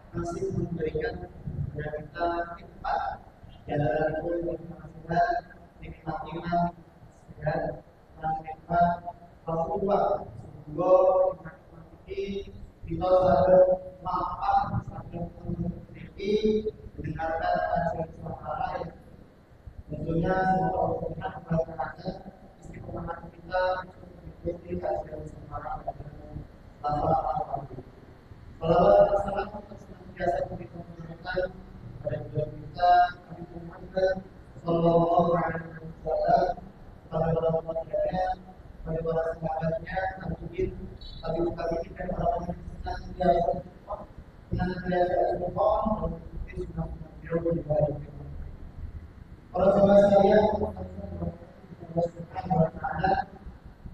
masih memberikan kepada kita nikmat jalan nikmat nikmat iman dan nikmat Rasulullah semoga nikmat ini kita selalu maafkan sampai memiliki mendengarkan kajian suara lain tentunya semoga Allah berkata istiqomah kita mengikuti kajian suara tanpa apa-apa. Salawat dan salam senantiasa kita berikan kepada kita Nabi Muhammad Sallallahu Alaihi Wasallam, kepada para keluarganya, kepada para sahabatnya, tabi'in, tabi'in dan para senantiasa berdoa mengikuti sunnah beliau di bawah. Para sahabat sekalian, Allah Subhanahu Wa Taala,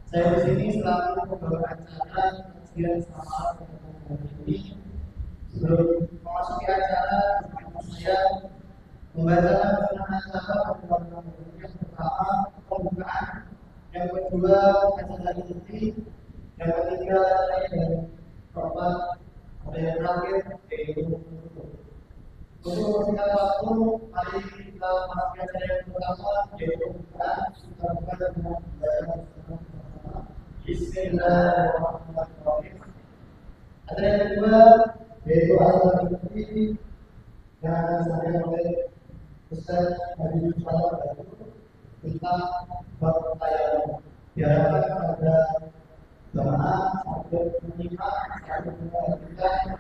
saya di sini selalu membawa acara kajian sama ini. Sebelum memasuki acara, saya membacakan acara yang pertama pembukaan, yang kedua acara inti, yang ketiga acara yang keempat, ada yang terakhir yaitu penutup. Untuk mempersingkat waktu, mari kita memasuki acara yang pertama yaitu pembukaan. Kita buka dengan bacaan Bismillahirrahmanirrahim. Acara yang kedua yaitu acara inti yang akan disampaikan oleh Ustaz Habibur Rahman tentang bab tayamum. Diharapkan pada jamaah sambil menyimak sambil mendengarkan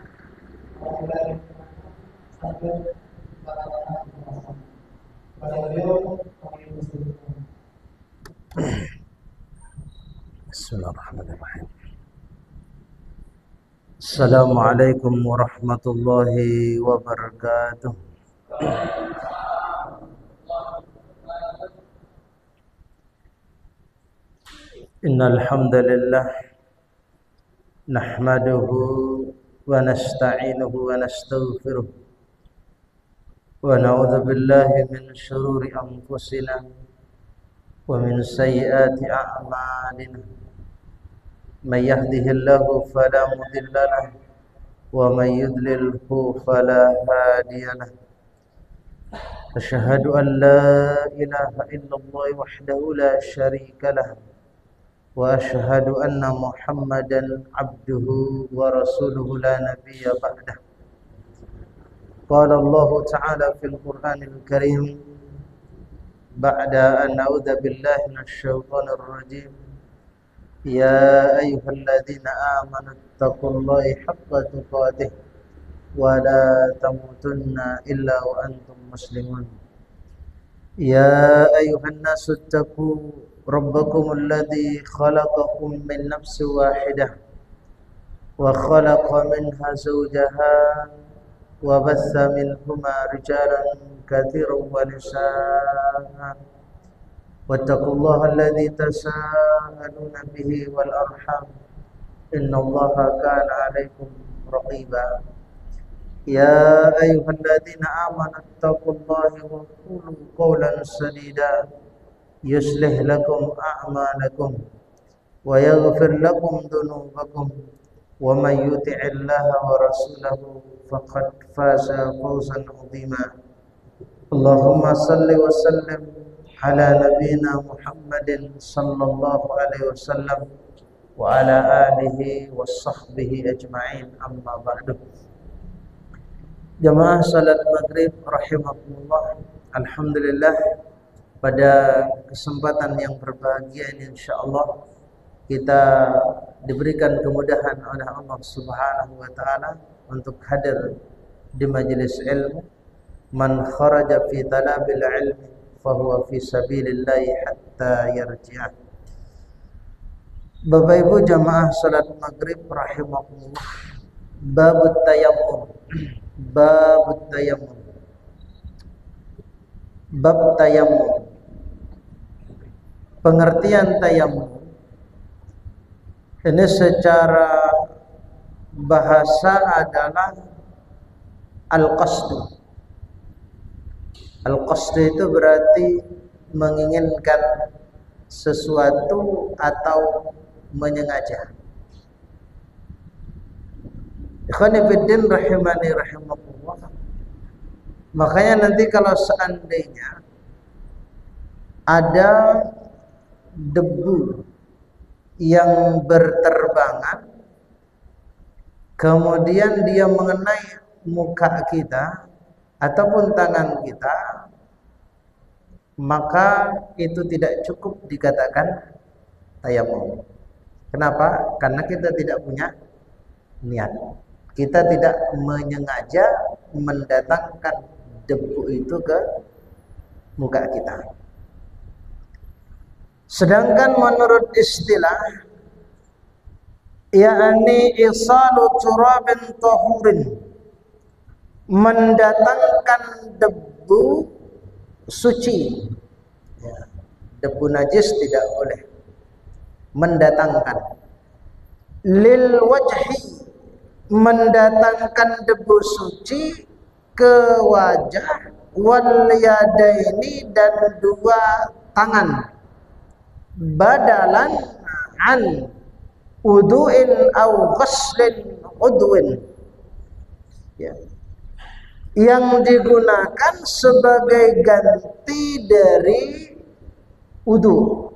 sambil melakukan pembahasan. Pada beliau kami bersyukur. Bismillahirrahmanirrahim. Assalamualaikum warahmatullahi wabarakatuh. Innal hamdalillah nahmaduhu wa nasta'inuhu wa nastaghfiruh wa na'udzu billahi min shururi anfusina wa min sayyiati a'malina. من يهده الله فلا مضل له ومن يضلله فلا هادي له أشهد أن لا إله إلا الله وحده لا شريك له وأشهد أن محمدا عبده ورسوله لا نبي بعده قال الله تعالى في القرآن الكريم بعد أن أعوذ بالله من الشيطان الرجيم يا أيها الذين آمنوا اتقوا الله حق تقاته ولا تموتن إلا وأنتم مسلمون يا أيها الناس اتقوا ربكم الذي خلقكم من نفس واحدة وخلق منها زوجها وبث منهما رجالا كثيرا ونساء واتقوا الله الذي تساءلون به والأرحام إن الله كان عليكم رقيبا يا أيها الذين آمنوا اتقوا الله وقولوا قولا سديدا يصلح لكم أعمالكم ويغفر لكم ذنوبكم ومن يطع الله ورسوله فقد فاز فوزا عظيما اللهم صل وسلم على نبينا محمد صلى الله عليه وسلم وعلى آله وصحبه أجمعين أما بعد. Jamaah salat maghrib rahimakumullah. Alhamdulillah, pada kesempatan yang berbahagia ini insyaallah kita diberikan kemudahan oleh Allah Subhanahu wa taala untuk hadir di majelis ilmu. Man kharaja fi talabil ilmi fahuwa fi sabilillahi hatta yarji'ah. Bapak Ibu jamaah salat maghrib rahimakumullah. Babut tayammum. Babut tayammum. bab tayamum. Pengertian tayamum ini secara bahasa adalah al-qasdu. Al-qasdu itu berarti menginginkan sesuatu atau menyengaja. Ikhwani fiddin rahimani rahimakumullah. Makanya nanti kalau seandainya ada debu yang berterbangan kemudian dia mengenai muka kita ataupun tangan kita, maka itu tidak cukup dikatakan tayamum. Kenapa? Karena kita tidak punya niat. Kita tidak menyengaja mendatangkan debu itu ke muka kita. Sedangkan menurut istilah, yakni isalu turabin tahurin, mendatangkan debu suci. Ya, debu najis tidak boleh. Mendatangkan lil wajhi, mendatangkan debu suci ke wajah, wal yadaini, dan dua tangan, badalan an wudu'in au ghuslin udwin, ya, yang digunakan sebagai ganti dari wudu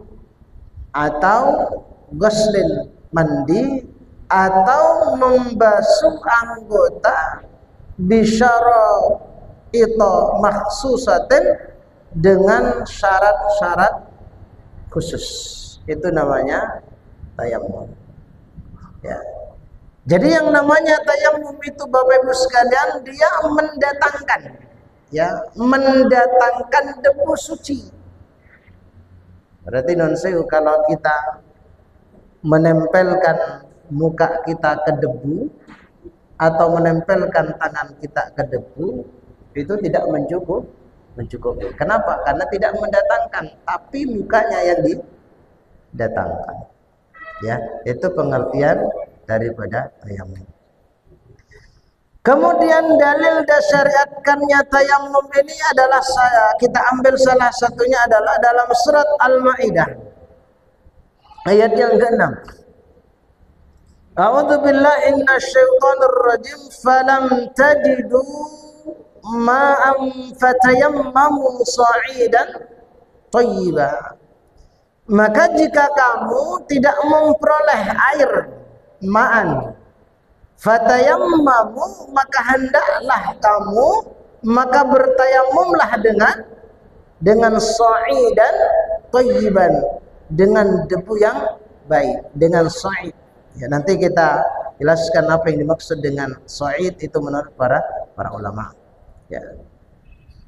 atau ghuslin mandi, atau membasuh anggota bisyara itu makhsusatin, dengan syarat-syarat khusus. Itu namanya tayamum. Ya. Jadi yang namanya tayamum itu Bapak Ibu sekalian, dia mendatangkan, ya, mendatangkan debu suci. Berarti nonsewu kalau kita menempelkan muka kita ke debu atau menempelkan tangan kita ke debu, itu tidak mencukupi. Kenapa? Karena tidak mendatangkan, tapi mukanya yang didatangkan. Ya, itu pengertian daripada tayamum. Kemudian dalil syariatkannya tayamum ini adalah kita ambil salah satunya adalah dalam surat Al-Maidah ayat yang ke-6. A'udzu billahi minasyaitonir rajim, falam tajidu ma'am fatayammamu sa'idan thayyiban. Maka jika kamu tidak memperoleh air ma'an, fatayammamu, maka hendaklah kamu, maka bertayamumlah dengan sa'idan thayyiban, dengan debu yang baik, dengan sa'id. Ya, nanti kita jelaskan apa yang dimaksud dengan sa'id itu menurut para ulama. Ya.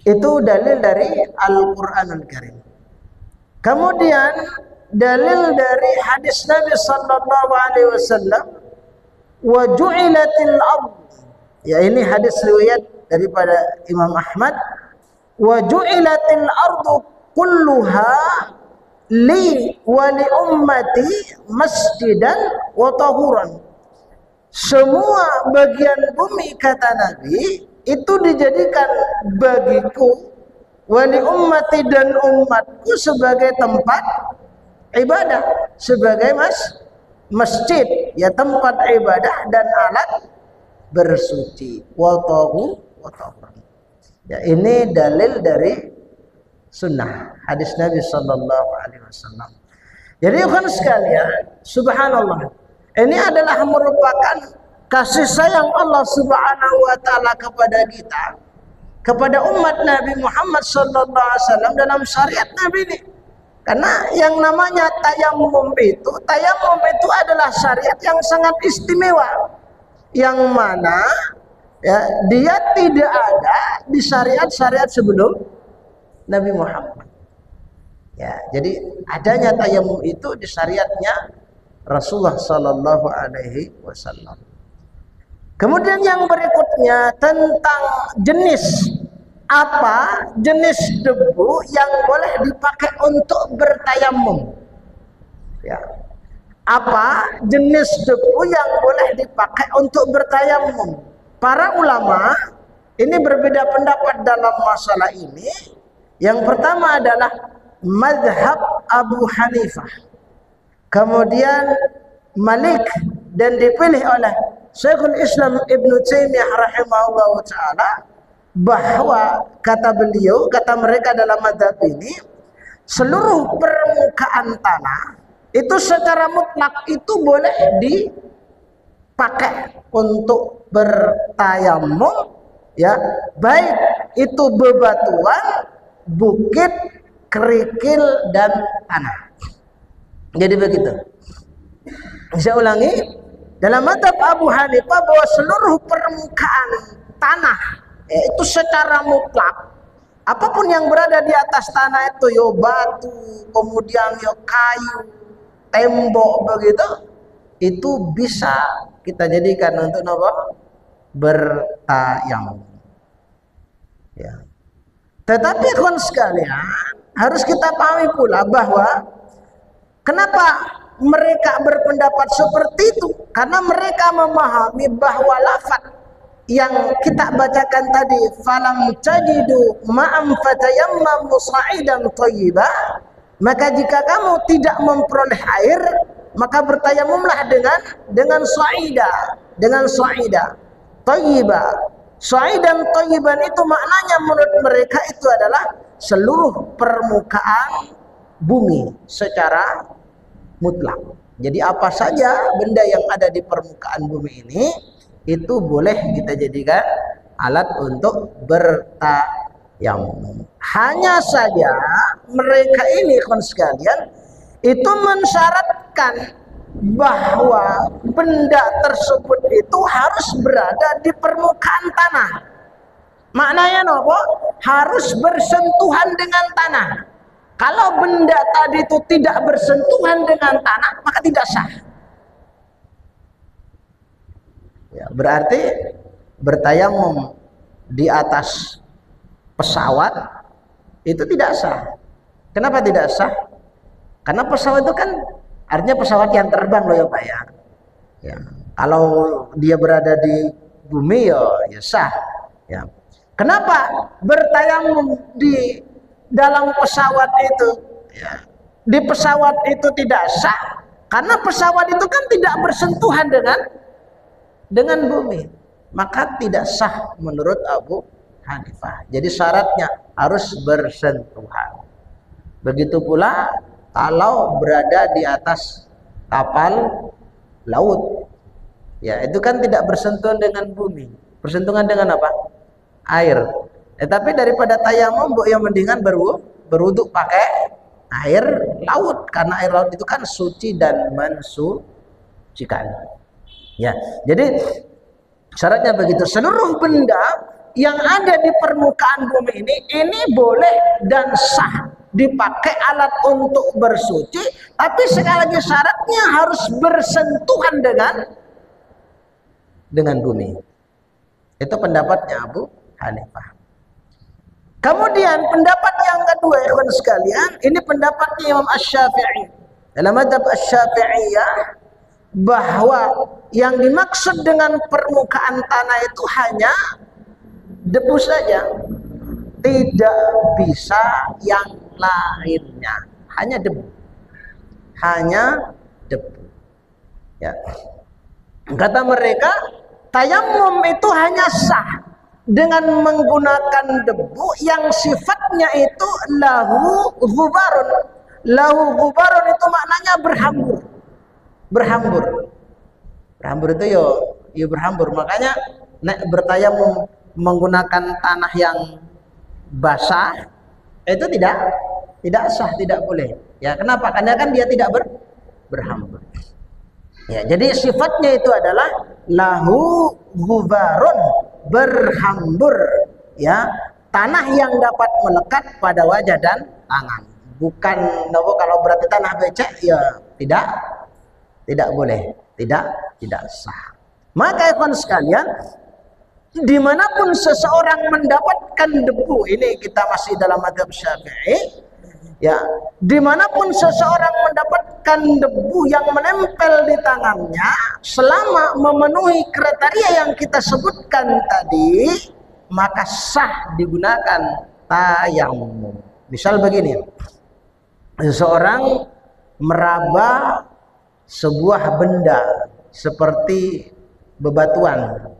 Itu dalil dari Al-Qur'anul Karim. Kemudian dalil dari hadis Nabi sallallahu alaihi wasallam, wa ju'ilatil ard. Ya, ini hadis riwayat daripada Imam Ahmad. Wa ju'ilatil ardu kulluha li wa li ummati masjidan wa tahuran. Semua bagian bumi, kata Nabi, itu dijadikan bagiku, wa li ummati, dan umatku, sebagai tempat ibadah, sebagai masjid, ya, tempat ibadah dan alat bersuci. Wa tahuran. Ya, ini dalil dari sunnah hadis Nabi sallallahu alaihi wasallam. Jadi kan sekalian, subhanallah, ini adalah merupakan kasih sayang Allah subhanahu wa ta'ala kepada kita, kepada umat Nabi Muhammad sallallahu alaihi wasallam dalam syariat Nabi ini. Karena yang namanya tayamum itu adalah syariat yang sangat istimewa, yang mana, ya, dia tidak ada di syariat-syariat sebelum Nabi Muhammad. Ya, jadi adanya tayamum itu di syariatnya Rasulullah sallallahu alaihi wasallam. Kemudian yang berikutnya tentang jenis apa jenis debu yang boleh dipakai untuk bertayamum? Ya. Apa jenis debu yang boleh dipakai untuk bertayamum? Para ulama ini berbeda pendapat dalam masalah ini. Yang pertama adalah mazhab Abu Hanifah, kemudian Malik, dan dipilih oleh Syekhul Islam Ibnu Taimiyah rahimahullah ta'ala, bahwa kata beliau, kata mereka dalam mazhab ini, seluruh permukaan tanah itu secara mutlak itu boleh dipakai untuk bertayamum, ya, baik itu bebatuan, bukit, kerikil, dan tanah. Jadi begitu. Saya ulangi, dalam mazhab Abu Hanifah bahwa seluruh permukaan tanah itu secara mutlak, apapun yang berada di atas tanah itu, yo batu, kemudian yo kayu, tembok, begitu, itu bisa kita jadikan untuk apa? Bertayamum. Ya. Tetapi kawan sekalian, harus kita pahami pula bahwa kenapa mereka berpendapat seperti itu? Karena mereka memahami bahwa lafaz yang kita bacakan tadi, falam tajidu ma'am fatayammamu sa'idan thayyiba, maka jika kamu tidak memperoleh air, maka bertayamumlah dengan sa'ida thayyiba. Sa'idan thayyiban itu maknanya menurut mereka itu adalah seluruh permukaan bumi secara mutlak. Jadi apa saja benda yang ada di permukaan bumi ini itu boleh kita jadikan alat untuk bertayamum. Hanya saja mereka ini kawan sekalian itu mensyaratkan bahwa benda tersebut itu harus berada di permukaan tanah. Maknanya apa? Harus bersentuhan dengan tanah. Kalau benda tadi itu tidak bersentuhan dengan tanah, maka tidak sah. Ya, berarti bertayamum di atas pesawat itu tidak sah. Kenapa tidak sah? Karena pesawat itu kan artinya pesawat yang terbang loh ya Pak ya. Ya. Kalau dia berada di bumi ya sah. Ya. Kenapa bertayamum di dalam pesawat itu? Ya. Di pesawat itu tidak sah karena pesawat itu kan tidak bersentuhan dengan bumi. Maka tidak sah menurut Abu Hanifah. Jadi syaratnya harus bersentuhan. Begitu pula kalau berada di atas kapal laut, ya itu kan tidak bersentuhan dengan bumi, bersentuhan dengan apa? Air. Tapi daripada tayamum, yang mendingan berwudu pakai air laut, karena air laut itu kan suci dan mensucikan. Ya, jadi syaratnya begitu. Seluruh benda yang ada di permukaan bumi ini boleh dan sah dipakai alat untuk bersuci, tapi sekali lagi syaratnya harus bersentuhan dengan bumi. Itu pendapatnya Abu Hanifah. Kemudian pendapat yang kedua, ikhwan sekalian, ini pendapatnya Imam Asy-Syafi'i. Dalam mazhab Asy-Syafi'iyah, bahwa yang dimaksud dengan permukaan tanah itu hanya debu saja, tidak bisa yang lainnya, hanya debu, ya. Kata mereka, tayamum itu hanya sah dengan menggunakan debu yang sifatnya itu lahu ghubarun itu maknanya berhambur itu yo berhambur. Makanya bertayamum menggunakan tanah yang basah itu tidak sah, tidak boleh. Ya, kenapa? Karena kan dia tidak berhambur. Ya, jadi sifatnya itu adalah lahu ghubarun, berhambur, ya, tanah yang dapat melekat pada wajah dan tangan. Bukan kalau berarti tanah becek, ya tidak boleh, tidak sah. Maka ikhwan sekalian, dimanapun seseorang mendapatkan debu, ini kita masih dalam mazhab Syafi'i, ya, dimanapun seseorang mendapatkan debu yang menempel di tangannya, selama memenuhi kriteria yang kita sebutkan tadi, maka sah digunakan tayamum. Misal begini, seseorang meraba sebuah benda seperti bebatuan,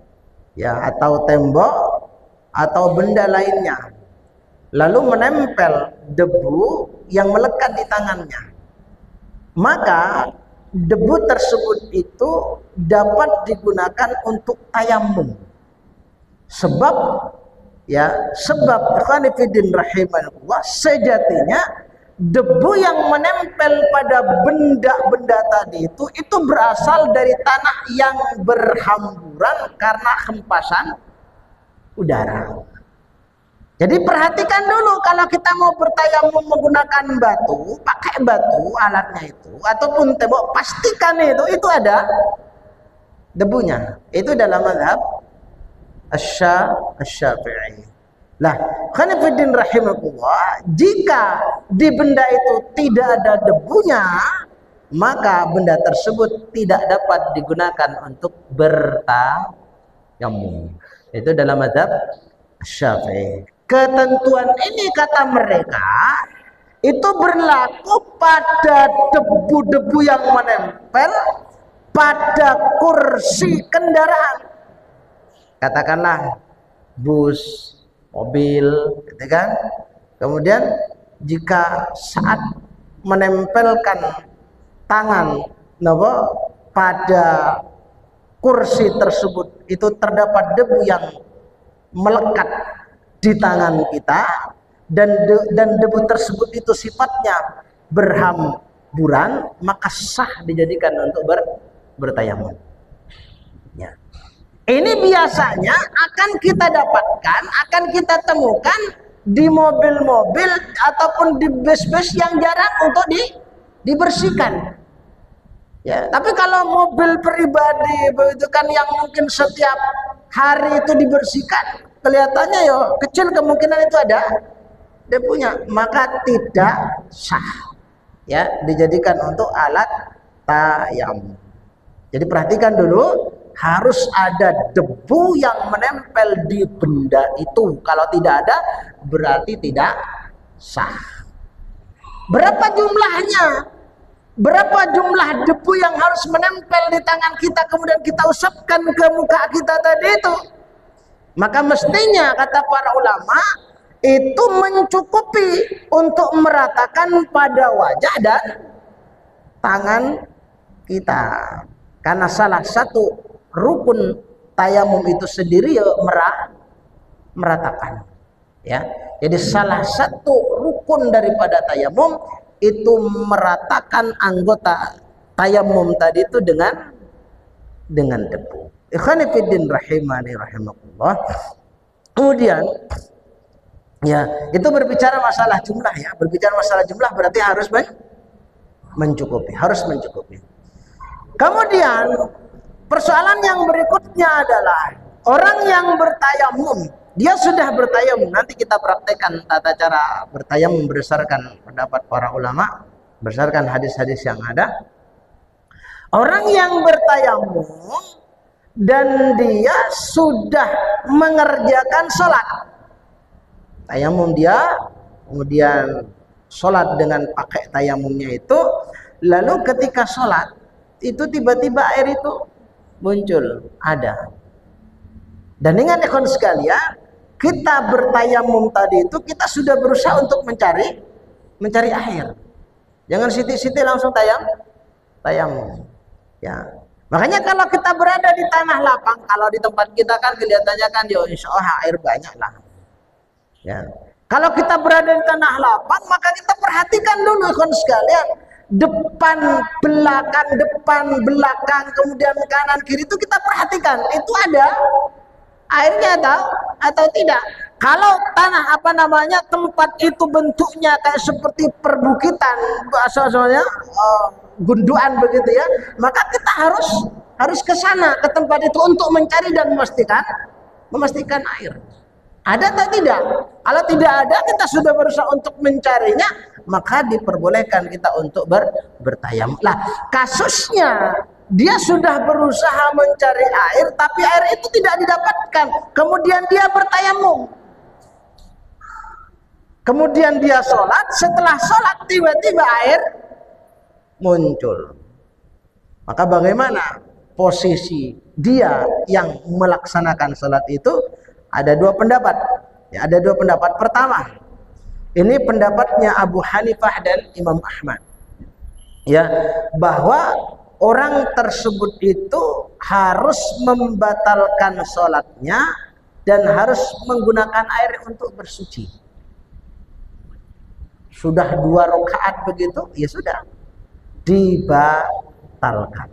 ya, atau tembok atau benda lainnya, lalu menempel debu yang melekat di tangannya, maka debu tersebut itu dapat digunakan untuk tayamum. Sebab, ya, sebab ikhwanifidin rahimahullah, sejatinya debu yang menempel pada benda-benda tadi itu berasal dari tanah yang berhamburan karena hempasan udara. Jadi perhatikan dulu, kalau kita mau bertayamum menggunakan batu, pakai batu alatnya itu, ataupun tembok, pastikan itu ada debunya. Itu dalam mazhab Asy-Syafi'i. Nah, khonifuddin rahimahullah, jika di benda itu tidak ada debunya, maka benda tersebut tidak dapat digunakan untuk bertayamum. Itu dalam mazhab Syafi'i. Ketentuan ini, kata mereka, itu berlaku pada debu-debu yang menempel pada kursi kendaraan. Katakanlah bus, mobil, gitu kan. Kemudian jika saat menempelkan tangan pada kursi tersebut itu terdapat debu yang melekat di tangan kita, dan debu tersebut itu sifatnya berhamburan, maka sah dijadikan untuk bertayamum. Ya. Ini biasanya akan kita dapatkan, akan kita temukan di mobil-mobil ataupun di bus-bus yang jarang untuk dibersihkan. Ya, tapi kalau mobil pribadi itu kan yang mungkin setiap hari itu dibersihkan, kelihatannya ya kecil kemungkinan itu ada debunya, maka tidak sah, ya, dijadikan untuk alat tayamum. Jadi perhatikan dulu, harus ada debu yang menempel di benda itu. Kalau tidak ada, berarti tidak sah. Berapa jumlahnya? Berapa jumlah debu yang harus menempel di tangan kita kemudian kita usapkan ke muka kita tadi itu? Maka mestinya, kata para ulama, itu mencukupi untuk meratakan pada wajah dan tangan kita. Karena salah satu rukun tayamum itu sendiri ya meratakan. Ya, jadi salah satu rukun daripada tayamum itu meratakan anggota tayamum tadi itu dengan debu. Ikhwani fiddin rahimani rahimakumullah. Kemudian, ya, itu berbicara masalah jumlah, ya. Berbicara masalah jumlah berarti harus mencukupi, harus mencukupi. Kemudian persoalan yang berikutnya adalah orang yang bertayamum, dia sudah bertayamum. Nanti kita praktekkan tata cara bertayamum berdasarkan pendapat para ulama, berdasarkan hadis-hadis yang ada. Orang yang bertayamum dan dia sudah mengerjakan sholat, tayamum dia, kemudian sholat dengan pakai tayamumnya itu, lalu ketika sholat itu tiba-tiba air itu muncul, ada. Dan ingat ikhwan sekalian, kita bertayamum tadi itu kita sudah berusaha untuk mencari air. Jangan siti-siti langsung tayamum. Ya. Makanya kalau kita berada di tanah lapang, kalau di tempat kita kan kelihatannya kan ya insya Allah air banyak lah. Ya. Kalau kita berada di tanah lapang, maka kita perhatikan dulu ikhwan sekalian, depan belakang, kemudian kanan kiri itu kita perhatikan, itu ada airnya atau tidak. Kalau tanah tempat itu bentuknya kayak seperti perbukitan, bahasanya gunduan begitu ya, maka kita harus ke sana, ke tempat itu untuk mencari dan memastikan memastikan air. Ada atau tidak? Kalau tidak ada, kita sudah berusaha untuk mencarinya, maka diperbolehkan kita untuk bertayamum. Lah, kasusnya dia sudah berusaha mencari air, tapi air itu tidak didapatkan. Kemudian dia bertayamum. Kemudian dia sholat. Setelah sholat tiba-tiba air muncul. Maka bagaimana posisi dia yang melaksanakan sholat itu? Ada dua pendapat. Ya, ada dua pendapat. Pertama, ini pendapatnya Abu Hanifah dan Imam Ahmad. Ya, bahwa orang tersebut itu harus membatalkan sholatnya dan harus menggunakan air untuk bersuci. Sudah 2 rakaat begitu, ya sudah dibatalkan.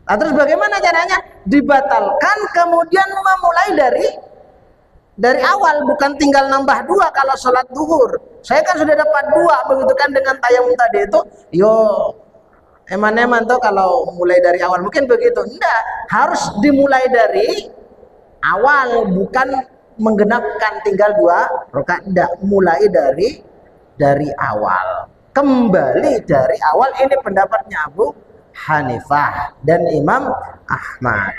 Nah, terus bagaimana caranya? Dibatalkan kemudian memulai dari awal, bukan tinggal nambah 2 kalau sholat duhur. Saya kan sudah dapat 2 begitu kan dengan tayamum tadi itu. Yo, eman-eman tuh kalau mulai dari awal mungkin begitu. Enggak, harus dimulai dari awal, bukan menggenapkan tinggal 2 rakaat. Enggak, mulai dari awal. Kembali dari awal, ini pendapatnya Abu Hanifah dan Imam Ahmad.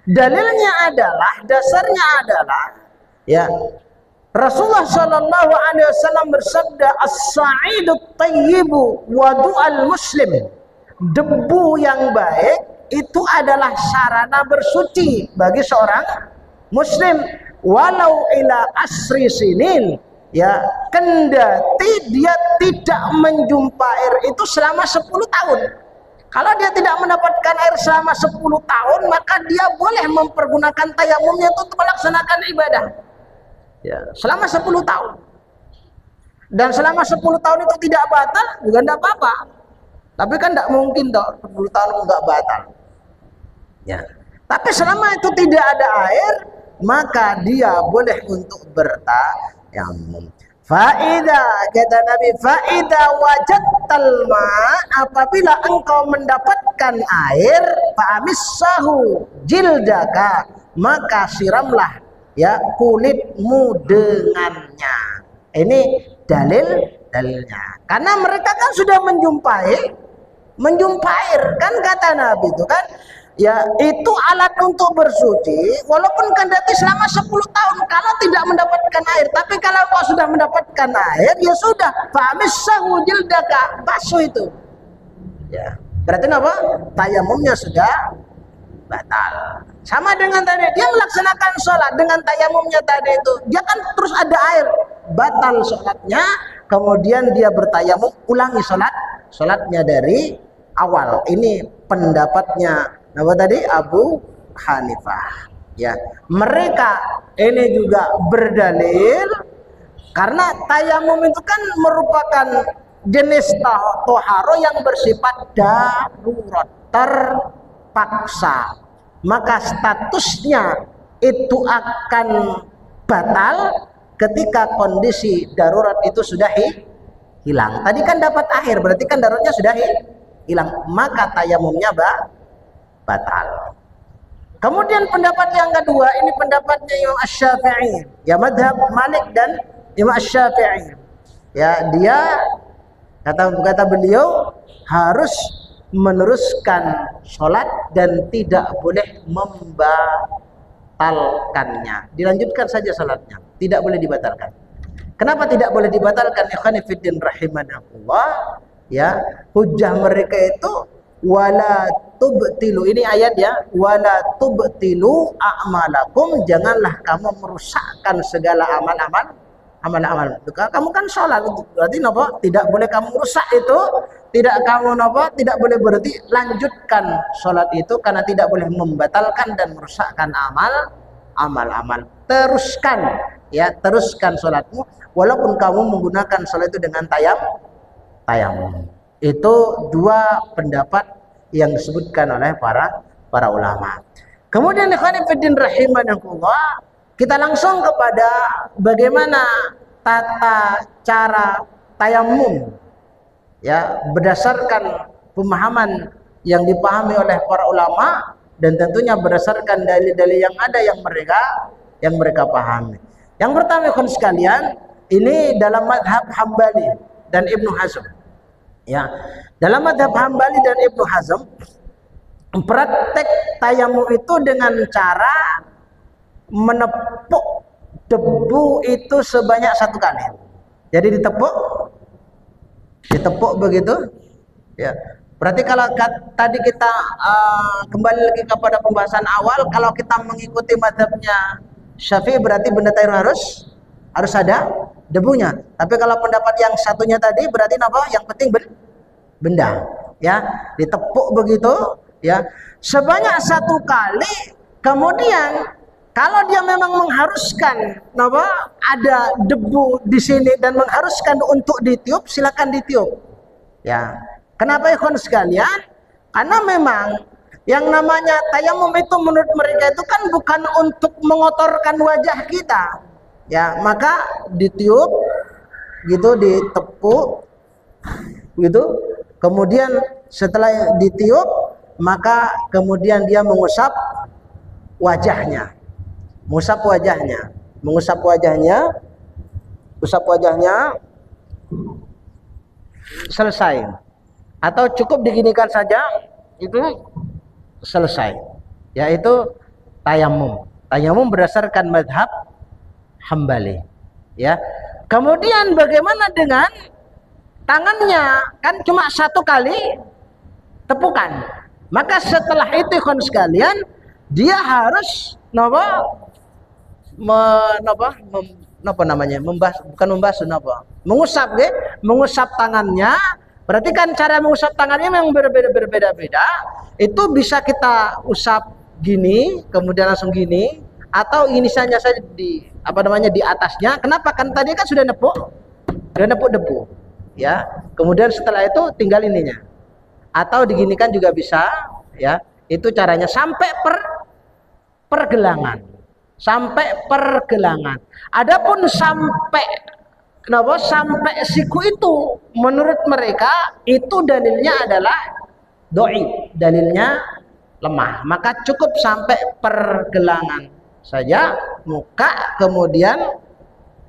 Dalilnya adalah, dasarnya adalah ya, Rasulullah Shallallahu Alaihi Wasallam bersabda, as-sa'idut tayyibu wadu'al muslim. Debu yang baik itu adalah sarana bersuci bagi seorang muslim, walau ila asri sinin. Ya, kendati dia tidak menjumpa air itu selama 10 tahun. Kalau dia tidak mendapatkan air selama 10 tahun, maka dia boleh mempergunakan tayamumnya untuk melaksanakan ibadah. Ya, selama 10 tahun. Dan selama 10 tahun itu tidak batal, juga tidak apa-apa. Tapi kan tidak mungkin toh 10 tahun enggak batal. Ya. Tapi selama itu tidak ada air, maka dia boleh untuk bertayamum. Faida, kata Nabi, faida wajadtal ma, apabila engkau mendapatkan air, fa'amissahu jildaka, maka siramlah ya kulitmu dengannya. Ini dalilnya. Karena mereka kan sudah menjumpai air, kan kata Nabi itu kan, ya itu alat untuk bersuci walaupun kendati selama 10 tahun kalau tidak mendapatkan air. Tapi kalau kau sudah mendapatkan air, ya sudah, fa'amissahu jildaka, basuh itu. Ya, berarti apa? Tayamumnya sudah batal. Sama dengan tadi, dia melaksanakan sholat dengan tayamumnya tadi itu, dia kan terus ada air, batal sholatnya. Kemudian dia bertayamum, ulangi sholatnya dari awal. Ini pendapatnya apa tadi? Abu Hanifah. Ya, mereka ini juga berdalil karena tayamum itu kan merupakan jenis toharo yang bersifat darurat, terpaksa. Maka statusnya itu akan batal ketika kondisi darurat itu sudah hilang. Tadi kan dapat air, berarti kan daruratnya sudah hilang, maka tayamumnya batal. Kemudian pendapat yang kedua, ini pendapatnya Imam Asy-Syafi'i, ya madhab Malik dan Imam Asy-Syafi'i. Ya, dia kata beliau harus meneruskan sholat dan tidak boleh membatalkannya. Dilanjutkan saja sholatnya, tidak boleh dibatalkan. Kenapa tidak boleh dibatalkan? Ikhwani fiddin rahimanallah. Ya, hujjah mereka itu wala tubtilu, ini ayat ya, wala tubtilu a'malakum, janganlah kamu merusakkan segala amal-amal. Kamu kan sholat, berarti napa? Tidak boleh kamu rusak itu, tidak boleh berarti lanjutkan sholat itu, karena tidak boleh membatalkan dan merusakkan amal. Teruskan sholatmu walaupun kamu menggunakan sholat itu dengan tayamum. Itu dua pendapat yang disebutkan oleh para ulama. Kemudian ikhwan fillah rahimanallah, kita langsung kepada bagaimana tata cara tayamum, ya, berdasarkan pemahaman yang dipahami oleh para ulama dan tentunya berdasarkan dalil-dalil yang ada yang mereka yang mereka pahami. Yang pertama ikhwan sekalian, ini dalam madhab Hambali dan Ibnu Hazm. Ya, dalam madhab Hambali dan Ibnu Hazm, praktek tayamum itu dengan cara menepuk debu itu sebanyak 1 kali. Jadi ditepuk begitu. Ya, berarti kalau tadi kita kembali lagi kepada pembahasan awal, kalau kita mengikuti madhabnya Syafi'i berarti benda tayamum harus ada debunya. Tapi kalau pendapat yang satunya tadi berarti apa? Yang penting benda. Ya, ditepuk begitu. Ya, sebanyak 1 kali. Kemudian kalau dia memang mengharuskan ada debu di sini dan mengharuskan untuk ditiup, silakan ditiup. Ya. Kenapa ikhwan sekalian? Karena memang yang namanya tayamum itu menurut mereka itu kan bukan untuk mengotorkan wajah kita. Ya, maka ditiup gitu, ditepuk gitu. Kemudian setelah ditiup, maka kemudian dia mengusap wajahnya. Usap wajahnya, selesai. Atau cukup diginikan saja, itu selesai. Yaitu tayamum. Tayamum berdasarkan madhab Hambali. Ya. Kemudian bagaimana dengan tangannya? Kan cuma 1 kali tepukan. Maka setelah itu ikhwan sekalian, dia harus mengusap tangannya. Berarti kan cara mengusap tangannya memang berbeda-beda. Itu bisa kita usap gini, kemudian langsung gini, atau ini saja di di atasnya. Kenapa? Kan tadi kan sudah nepuk debu. Ya. Kemudian setelah itu tinggal ininya. Atau diginikan juga bisa, ya. Itu caranya sampai pergelangan. Adapun sampai siku itu menurut mereka itu dalilnya adalah doi, dalilnya lemah. Maka cukup sampai pergelangan saja, muka kemudian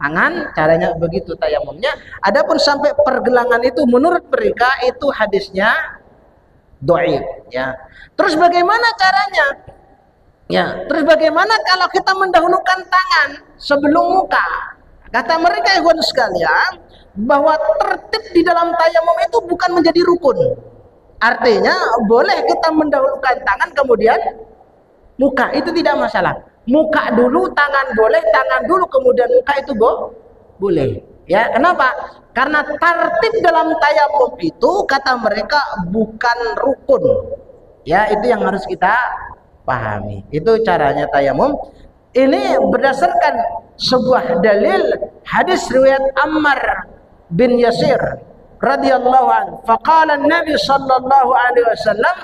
tangan, caranya begitu tayamumnya. Adapun sampai pergelangan itu menurut mereka itu hadisnya doi, ya. Terus bagaimana caranya? Ya, terus bagaimana kalau kita mendahulukan tangan sebelum muka? Kata mereka ikhwan sekalian, bahwa tertib di dalam tayamum itu bukan menjadi rukun. Artinya boleh kita mendahulukan tangan kemudian muka, itu tidak masalah. Muka dulu, tangan boleh, tangan dulu kemudian muka itu boleh. Ya, kenapa? Karena tertib dalam tayamum itu kata mereka bukan rukun. Ya, itu yang harus kita pahami. Itu caranya tayamum. Ini berdasarkan sebuah dalil hadis riwayat Ammar bin Yasir radhiyallahu anhu. Faqala an-nabi sallallahu alaihi wasallam,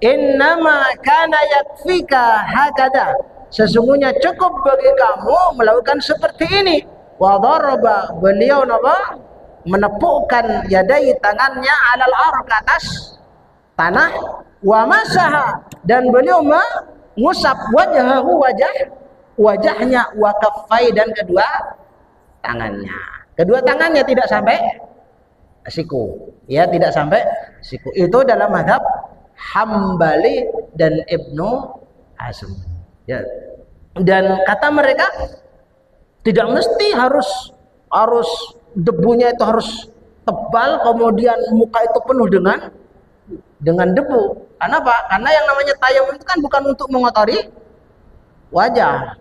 "Innama kana yakfika hakada." Sesungguhnya cukup bagi kamu melakukan seperti ini. Wa daraba, beliau menepukkan yadai tangannya alal arq, atas tanah. Wa masaha, dan beliau mengusap wajahnya, wa kaffai, dan kedua tangannya tidak sampai siku, ya, tidak sampai siku. Itu dalam mazhab Hambali dan Ibnu Hazm, ya. Dan kata mereka tidak mesti harus debunya itu harus tebal kemudian muka itu penuh dengan debu. Kenapa? Karena yang namanya tayamum itu kan bukan untuk mengotori wajah,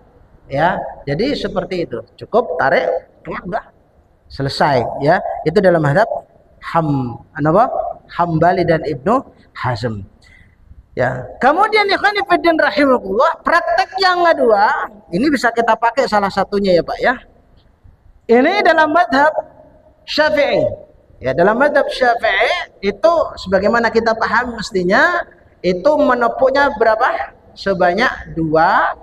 ya. Jadi seperti itu. Cukup tarik, udah selesai, ya. Itu dalam mazhab Hambali dan Ibnu Hazm. Ya. Kemudian ikhwan fillah rahimakumullah, praktek yang kedua, ini bisa kita pakai salah satunya ya, Pak, ya. Ini dalam mazhab Syafi'i. Ya, dalam mazhab Syafi'i itu sebagaimana kita paham mestinya itu menepuknya berapa? Sebanyak 2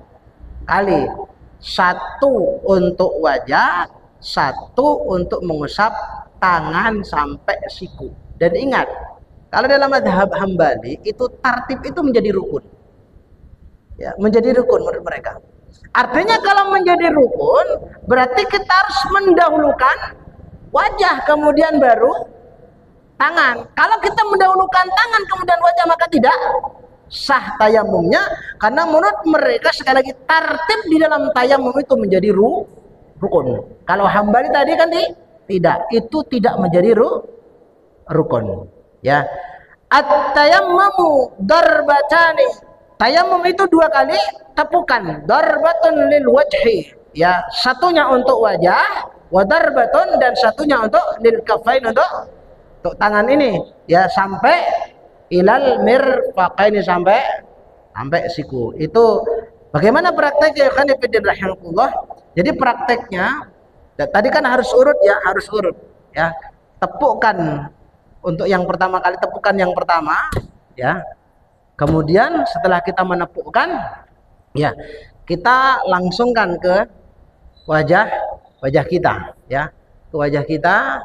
kali. 1 untuk wajah, 1 untuk mengusap tangan sampai siku. Dan ingat, kalau dalam mazhab Hambali itu tartib itu menjadi rukun. Ya, menjadi rukun menurut mereka. Artinya kalau menjadi rukun berarti kita harus mendahulukan wajah kemudian baru tangan. Kalau kita mendahulukan tangan kemudian wajah maka tidak sah tayamumnya, karena menurut mereka sekali lagi tartib di dalam tayamum itu menjadi rukun. Kalau Hambali tadi kan tidak, itu tidak menjadi rukun. Ya, at-tayammumu darbatani. Tayamum itu dua kali tepukan. Darbatun lil wajhi. Ya, satunya untuk wajah, wa darbatun, dan satunya untuk lil kafain, untuk tangan ini. Ya, sampai ilal mirfaqaini, sampai siku. Itu bagaimana prakteknya? Khanifuddin rahimahullah. Jadi prakteknya tadi kan harus urut ya, harus urut ya. Tepukkan untuk yang pertama kali, tepukan yang pertama ya. Kemudian setelah kita menepukkan ya, kita langsungkan ke wajah kita ya, ke wajah kita.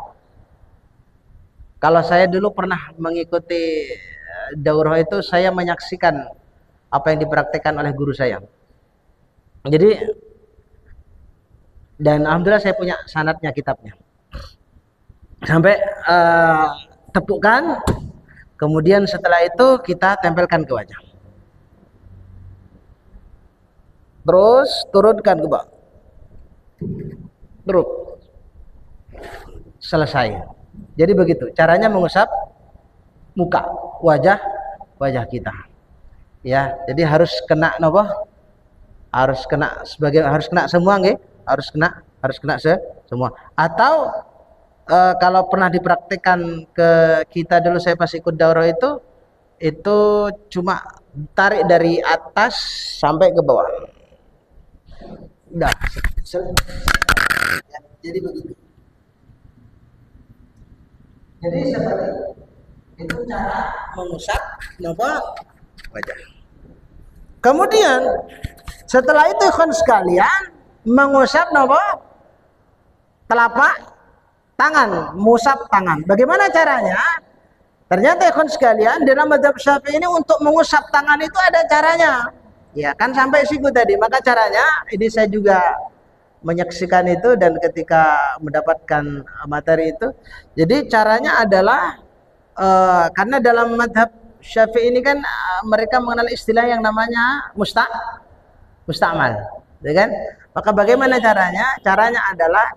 Kalau saya dulu pernah mengikuti daurah itu, saya menyaksikan apa yang dipraktekkan oleh guru saya. Jadi, dan alhamdulillah saya punya sanadnya, kitabnya. Sampai tepukan, kemudian setelah itu kita tempelkan ke wajah. Terus turunkan ke bawah. Terus selesai. Jadi begitu caranya mengusap muka, wajah kita. Ya, jadi harus kena nopo? Harus kena semua nggih? Harus kena semua. Atau kalau pernah dipraktikkan ke kita dulu, saya pas ikut daurah itu cuma tarik dari atas sampai ke bawah. Udah. Ya, jadi begitu. Jadi seperti itu cara mengusap wajah. Kemudian setelah itu ikhwan sekalian mengusap telapak tangan, mengusap tangan. Bagaimana caranya? Ternyata ikhwan sekalian dalam mazhab Syafi'i ini untuk mengusap tangan itu ada caranya. Ya kan sampai siku tadi. Maka caranya ini saya juga menyaksikan itu, dan ketika mendapatkan materi itu, jadi caranya adalah karena dalam mazhab Syafi'i ini kan mereka mengenal istilah yang namanya musta'mal, ya kan? Maka bagaimana caranya? Caranya adalah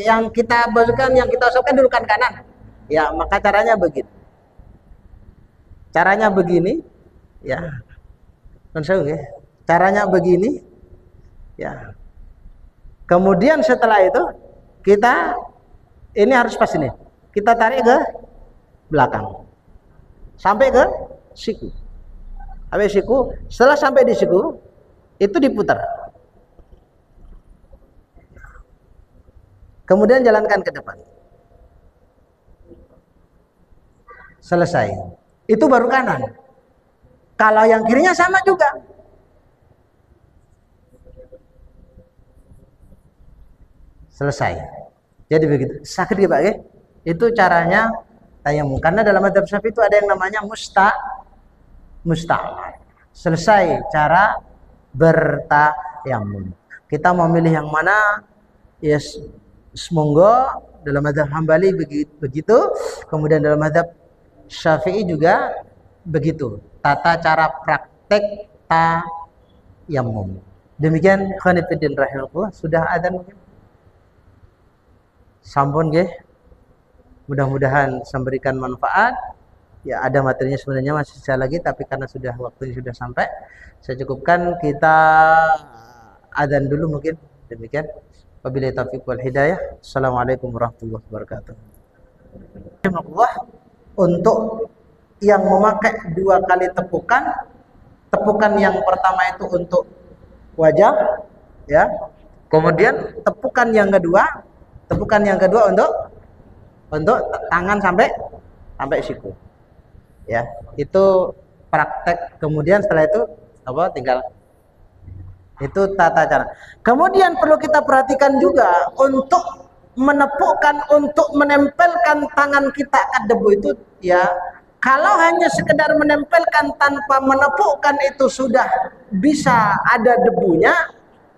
yang kita basuhkan, yang kita usapkan dulu kan kanan. Ya, maka caranya begitu. Caranya begini, ya. Caranya begini, ya. Kemudian setelah itu kita ini harus pas ini. Kita tarik ke belakang. Sampai ke siku. Sampai siku. Setelah sampai di siku itu diputar. Kemudian jalankan ke depan. Selesai. Itu baru kanan. Kalau yang kirinya sama juga. Selesai. Jadi begitu. Sakit ya Pak ya? Itu caranya tayamum. Karena dalam mazhab Syafi'i itu ada yang namanya musta'mal. Selesai cara bertayamum. Kita mau milih yang mana? Ya semoga dalam mazhab Hambali begitu. Kemudian dalam mazhab Syafi'i juga begitu. Tata cara praktek tayamum. Demikian khonifuddin rahimahullah. Sudah adzan mungkin? Sampun nggih. Mudah-mudahan memberikan manfaat. Ya, ada materinya sebenarnya masih sisa lagi, tapi karena sudah waktunya sudah sampai, saya cukupkan. Kita adzan dulu mungkin. Demikian. Wabillahi taufiq wal hidayah. Assalamualaikum warahmatullahi wabarakatuh. Untuk yang memakai dua kali tepukan, tepukan yang pertama itu untuk wajah, ya. Kemudian tepukan yang kedua untuk tangan sampai siku. Ya, itu praktek. Kemudian setelah itu tinggal itu tata cara. Kemudian perlu kita perhatikan juga untuk menepukkan, untuk menempelkan tangan kita ke debu itu, ya. Kalau hanya sekedar menempelkan tanpa menepukkan itu sudah bisa ada debunya,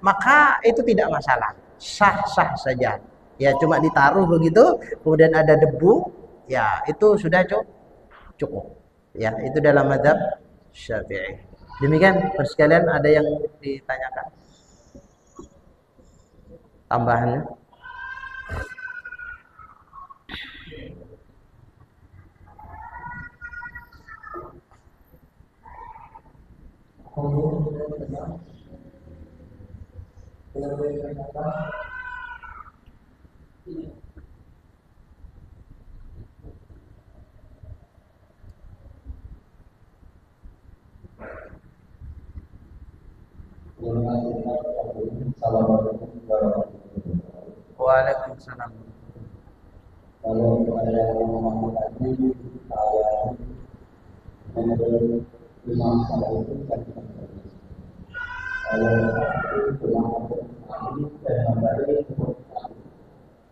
maka itu tidak masalah, sah-sah saja. Ya cuma ditaruh begitu, kemudian ada debu, ya itu sudah cukup. Ya itu dalam mazhab Syafi'i. Demikian persekalian, ada yang ditanyakan tambahannya? Waalaikumsalam. Kalau saya memahami tadi, saya menurut imam saya itu kan kalau itu memahami dan memberi keputusan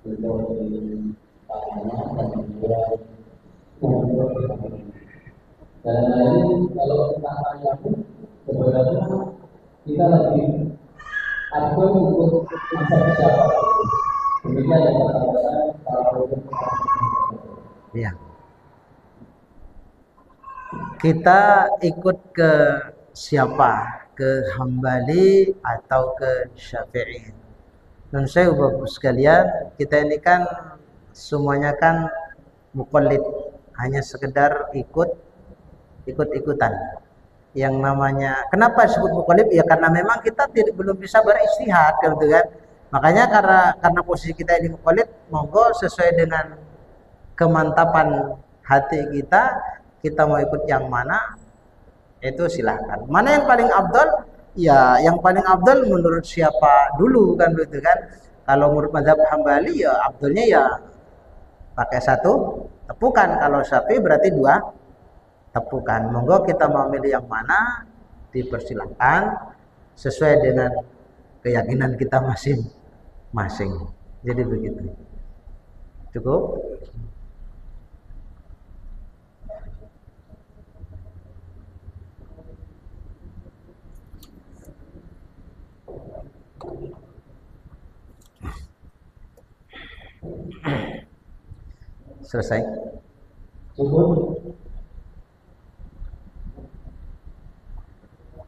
untuk ditanya dan juga untuk dan lain kalau kita tanya pun sebenarnya kita lagi atur untuk masa siapa. Demikian yang saya sampaikan kalau Ya. Kita ikut ke siapa? Ke Hambali atau ke Syafi'i? Dan saya Bapak sekalian, kita ini kan semuanya kan muqallid, hanya sekedar ikut-ikutan. Yang namanya, kenapa disebut muqallid? Ya karena memang kita belum bisa beristihad, gitu kan. Makanya karena posisi kita ini muqallid, monggo sesuai dengan kemantapan hati kita mau ikut yang mana, itu silahkan. Mana yang paling afdal? Ya yang paling afdal menurut siapa dulu kan, gitu kan. Kalau menurut mazhab Hambali ya afdalnya ya pakai satu tepukan. Kalau Syafi'i berarti dua tepukan. Monggo kita mau milih yang mana, dipersilahkan sesuai dengan keyakinan kita masing-masing. Jadi begitu. Cukup? Selesai.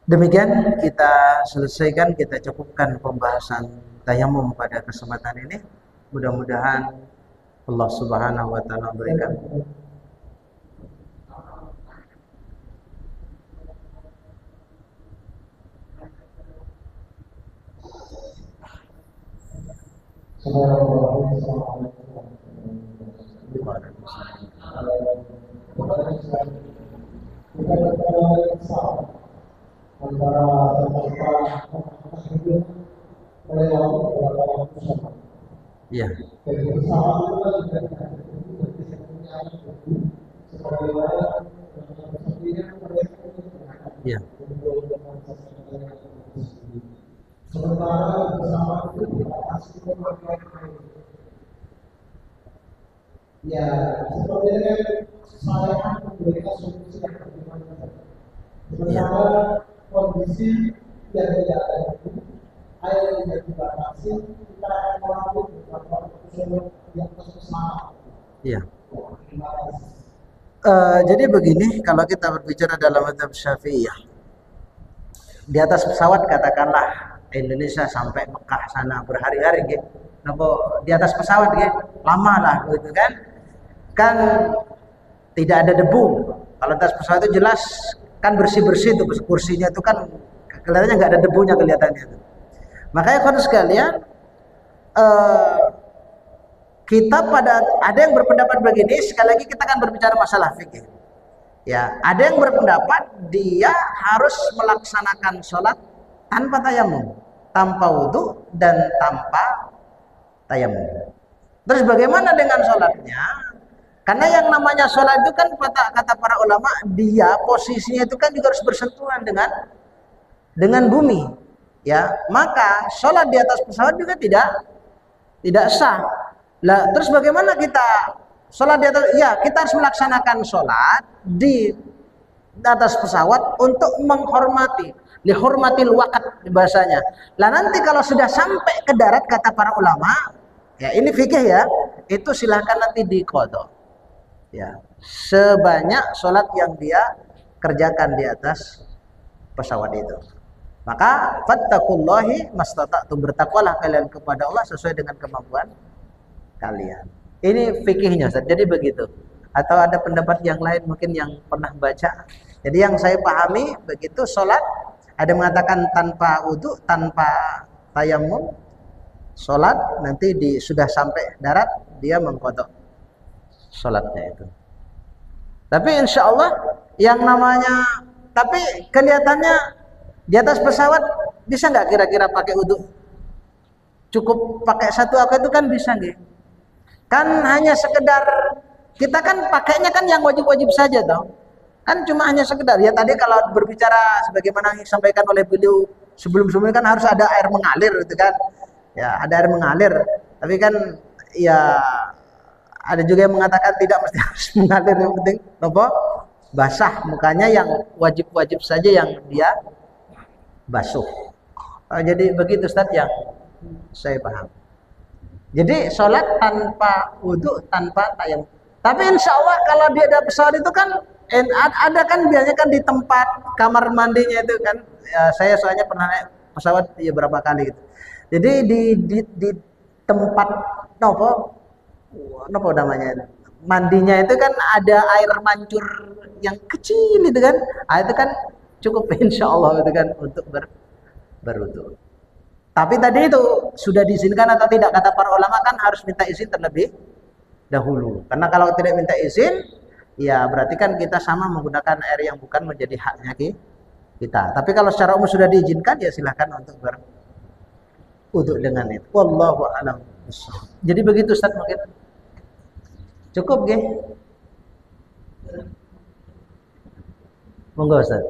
Demikian kita selesaikan, kita cukupkan pembahasan tayamum pada kesempatan ini. Mudah-mudahan Allah Subhanahu wa taala berikan ya. Ya. Sementara bersama itu kita pasti memakai ya seperti dengan saya memberikan solusi yang berbeda. Sementara kondisi yang tidak ada itu, air yang dibatasi, kita akan melakukan beberapa usul yang bersama. Ya. Jadi begini, kalau kita berbicara dalam mazhab Syafi'iyah, di atas pesawat katakanlah Indonesia sampai Mekah sana berhari-hari gitu. Napa di atas pesawat gitu, lama lah gitu kan. Kan tidak ada debu. Kalau di atas pesawat itu jelas kan bersih-bersih tuh kursinya itu kan kelihatannya nggak ada debunya kelihatannya itu. Makanya kalau sekalian kita ada yang berpendapat begini, sekali lagi kita kan berbicara masalah fikih. Ya, ada yang berpendapat dia harus melaksanakan sholat tanpa tayamum, tanpa wudhu dan tanpa tayamum. Terus bagaimana dengan sholatnya? Karena yang namanya sholat itu kan kata para ulama, dia posisinya itu kan juga harus bersentuhan dengan bumi. Ya, maka sholat di atas pesawat juga tidak sah. Lah, terus bagaimana kita sholat di atas? Ya, kita harus melaksanakan sholat di atas pesawat untuk menghormati. lihurmatil waqt bahasanya. Lah nanti kalau sudah sampai ke darat kata para ulama, ya ini fikih ya, itu silahkan nanti diqadha. Ya, sebanyak sholat yang dia kerjakan di atas pesawat itu. Maka fattaqullahi mastata'tum, bertakwalah kalian kepada Allah sesuai dengan kemampuan kalian. Ini fikihnya Ustaz. Jadi begitu. Atau ada pendapat yang lain mungkin yang pernah baca. Jadi yang saya pahami begitu, sholat ada mengatakan tanpa wudu, tanpa tayamum, sholat nanti sudah sampai darat dia mengqadha sholatnya itu. Tapi insya Allah yang namanya, tapi kelihatannya di atas pesawat bisa nggak kira-kira pakai wudu? Cukup pakai satu apa itu kan bisa nggak? Kan hanya sekedar kita kan pakainya kan yang wajib-wajib saja toh. Kan cuma hanya sekedar ya, tadi kalau berbicara sebagaimana yang disampaikan oleh beliau sebelum-sebelumnya kan harus ada air mengalir gitu kan. Ya, ada air mengalir. Tapi kan ya ada juga yang mengatakan tidak mesti harus mengalir, yang penting apa? Basah mukanya, yang wajib-wajib saja yang dia basuh. Jadi begitu Ustaz yang saya paham. Jadi sholat tanpa wudu, tanpa tayamum. Tapi insya Allah kalau dia ada pesawat itu kan ada kan biasanya kan di tempat kamar mandinya itu kan. Ya, saya soalnya pernah naik pesawat ya berapa kali gitu. Jadi di tempat nopo namanya mandinya itu kan ada air mancur yang kecil itu kan. Itu kan cukup insya Allah itu kan untuk berwudu. Tapi tadi itu sudah diizinkan atau tidak, kata para ulama kan harus minta izin terlebih dahulu. Karena kalau tidak minta izin, ya berarti kan kita sama menggunakan air yang bukan menjadi haknya kita. Tapi kalau secara umum sudah diizinkan, ya silahkan untuk berwudu dengan itu. Wallahu a'lam. Jadi begitu Ustaz mungkin. Cukup nggih? Monggo Ustaz.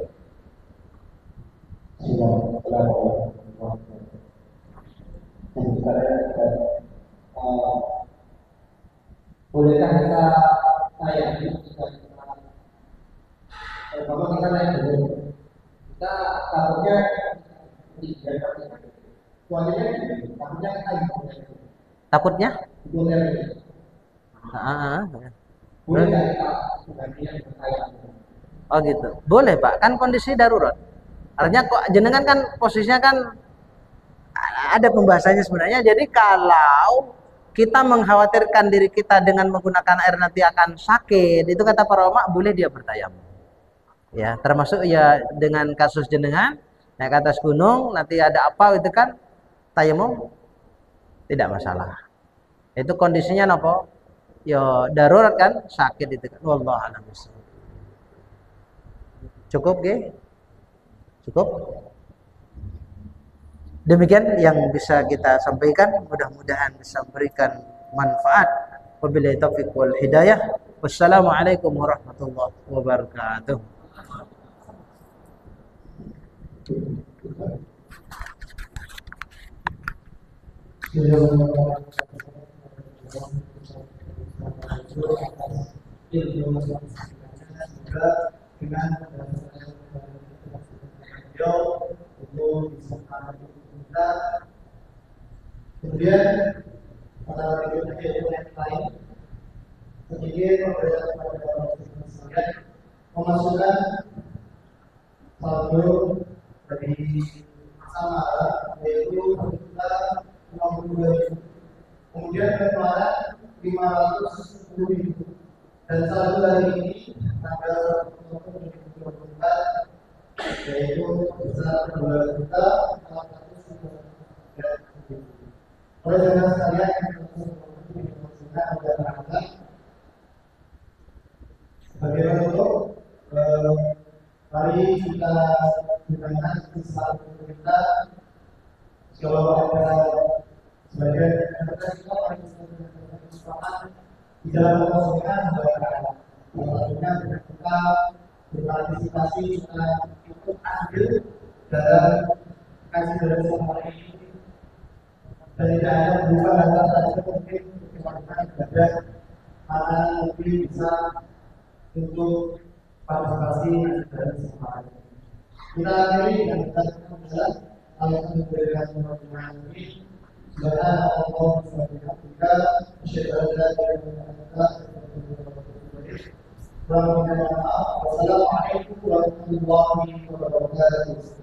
Bolehkah kita kalau kita naik dulu, kita takutnya Takutnya? boleh kita Oh gitu. Boleh Pak, kan kondisi darurat. Artinya kok jenengan kan posisinya kan ada pembahasannya sebenarnya. Jadi kalau kita mengkhawatirkan diri kita dengan menggunakan air nanti akan sakit, itu kata para ulama boleh dia bertayamum. Ya, termasuk ya dengan kasus jenengan naik ke atas gunung nanti ada apa itu kan tayamum tidak masalah. Itu kondisinya apa? Ya darurat kan, sakit itu kan. Wallahu a'lam. Cukup nggih? Cukup? Demikian yang bisa kita sampaikan, mudah-mudahan bisa memberikan manfaat. Wabillahi taufiq wal hidayah. Wassalamualaikum warahmatullahi wabarakatuh. Kemudian pada berikutnya yaitu yang lain sedikit memberikan kepada orang sekalian memasukkan saldo dari sama yaitu kita 62.000, kemudian kemarin 510.000, dan saldo hari ini tanggal 2024 yaitu sebesar 2.493.000. Oleh saudara sekalian yang berangkat sebagai bentuk mari kita gunakan satu kita kalau ada sebagai kita paling di dalam mengkonsumkan salah satunya dengan kita berpartisipasi, kita ikut andil dalam kasih dari sama ini. Dan tidak hanya membuka data saja, mungkin bagaimana ibadah mana mungkin bisa untuk partisipasi dari semua. Kita akhiri dengan kata-kata alhamdulillah rabbil alamin. Subhanallah wa bihamdihi asyhadu an la ilaha illa anta astaghfiruka wa atubu ilaik. Wassalamualaikum warahmatullahi wabarakatuh.